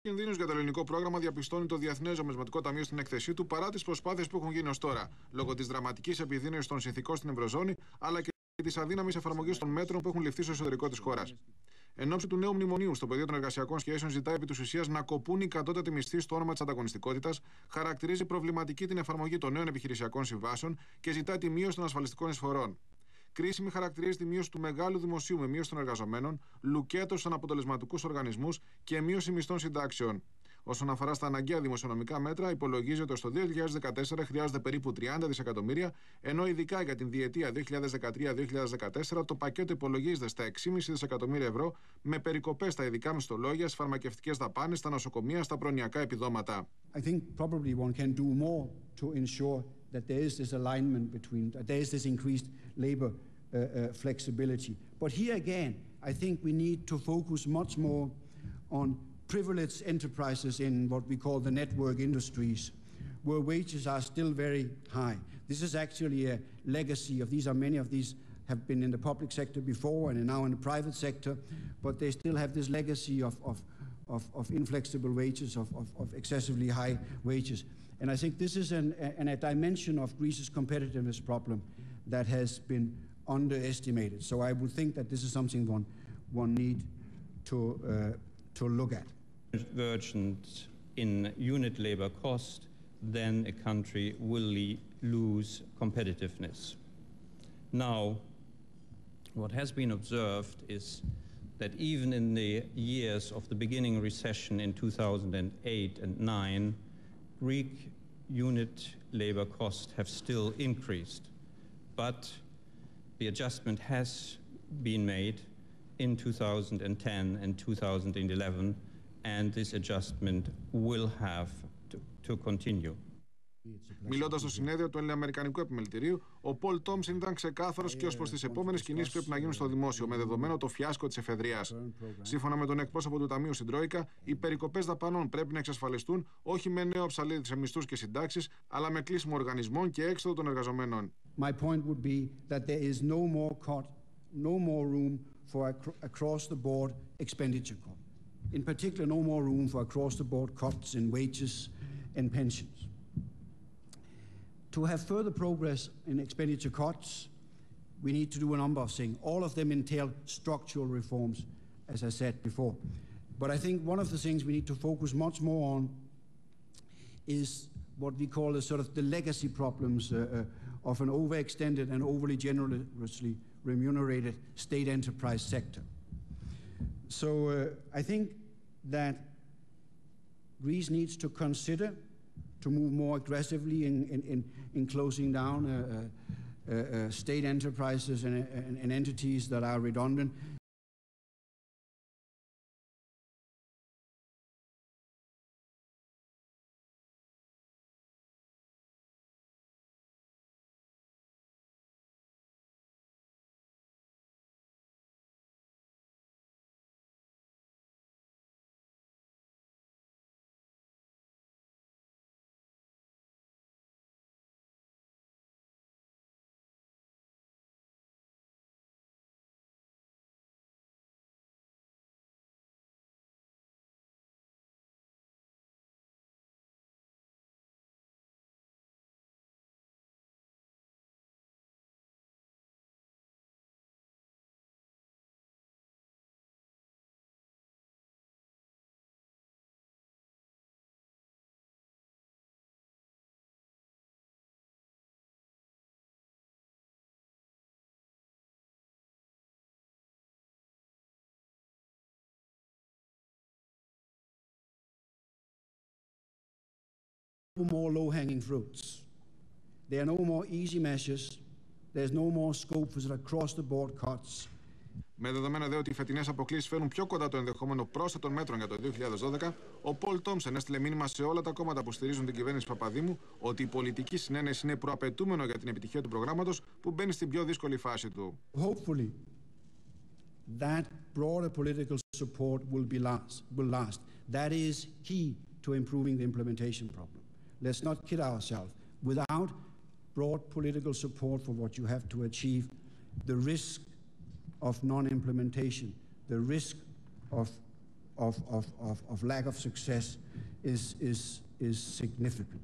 Κινδύνους για το ελληνικό πρόγραμμα διαπιστώνει το Διεθνές Νομισματικό Ταμείο στην έκθεσή του παρά τις προσπάθειες που έχουν γίνει ως τώρα, λόγω της δραματικής επιδείνωσης των συνθηκών στην Ευρωζώνη αλλά και της αδύναμης εφαρμογής των μέτρων που έχουν ληφθεί στο εσωτερικό της χώρας. Εν ώψη του νέου μνημονίου στο πεδίο των εργασιακών σχέσεων, ζητάει επί της ουσίας να κοπούν οι κατώτατοι μισθοί στο όνομα της ανταγωνιστικότητας, χαρακτηρίζει προβληματική την εφαρμογή των νέων επιχειρησιακών συμβάσεων και ζητά τη μείωση των ασφαλιστικών εισφορών. Κρίσιμη χαρακτηρίζει τη μείωση του μεγάλου δημοσίου με μείωση των εργαζομένων, λουκέτο στους αναποτελεσματικούς οργανισμούς και μείωση μισθών συντάξεων. Όσον αφορά στα αναγκαία δημοσιονομικά μέτρα, υπολογίζεται ότι στο 2014 χρειάζονται περίπου 30 δισεκατομμύρια, ενώ ειδικά για την διετία 2013-2014 το πακέτο υπολογίζεται στα 6,5 δισεκατομμύρια ευρώ, με περικοπές στα ειδικά μισθολόγια, στις φαρμακευτικές δαπάνες, στα νοσοκομεία, στα προνοιακά επιδόματα. I think probably one can do more to ensure that there is this alignment between, there is this increased labor flexibility. But here again, I think we need to focus much more on privileged enterprises in what we call the network industries, where wages are still very high. This is actually a legacy of these. Many of these have been in the public sector before and are now in the private sector, but they still have this legacy of inflexible wages, of excessively high wages. And I think this is a dimension of Greece's competitiveness problem that has been underestimated. So I would think that this is something one need to look at. Divergence in unit labor cost, then a country will lose competitiveness. Now, what has been observed is that even in the years of the beginning recession in 2008 and 2009, Greek unit labor costs have still increased. But the adjustment has been made in 2010 and 2011, and this adjustment will have to continue. Μιλώντας στο συνέδριο του Ελληνοαμερικανικού Επιμελητηρίου, ο ΠΟΛ ΤΟΜΣΕΝ ήταν ξεκάθαρος και ως προς τις επόμενες κινήσεις που πρέπει να γίνουν στο δημόσιο, με δεδομένο το φιάσκο της εφεδρείας. Σύμφωνα με τον εκπρόσωπο του Ταμείου στην Τρόικα, οι περικοπές δαπανών πρέπει να εξασφαλιστούν όχι με νέο ψαλίδι σε μισθούς και συντάξεις, αλλά με κλείσιμο οργανισμών και έξοδο των εργαζομένων. My point would be that there is no more room for across-the-board expenditure cut. In particular, no more room for across-the-board cuts in wages and pensions. To have further progress in expenditure cuts, we need to do a number of things. All of them entail structural reforms, as I said before. But I think one of the things we need to focus much more on is what we call the legacy problems of an overextended and overly generously remunerated state enterprise sector. So I think that Greece needs to consider to move more aggressively in closing down state enterprises and entities that are redundant. No more low-hanging fruits. There are no more easy measures. There's no more scope for across-the-board cuts. Με δεδομένα δε ότι οι φετινές αποκλίσεις φέρουν πιο κοντά το ενδεχόμενο πρόσθετων μέτρων για το 2012, ο ΠΟΛ ΤΟΜΣΕΝ έστειλε μήνυμα σε όλα τα κόμματα που στηρίζουν την κυβέρνηση Παπαδήμου ότι η πολιτική συνένεση είναι προαπαιτούμενο για την επιτυχία του προγράμματος που μπαίνει στην πιο δύσκολη φάση του. Hopefully, that broader political support will last. That is key to improving the implementation problem. Let's not kid ourselves. Without broad political support for what you have to achieve, the risk of non-implementation, the risk of lack of success is significant.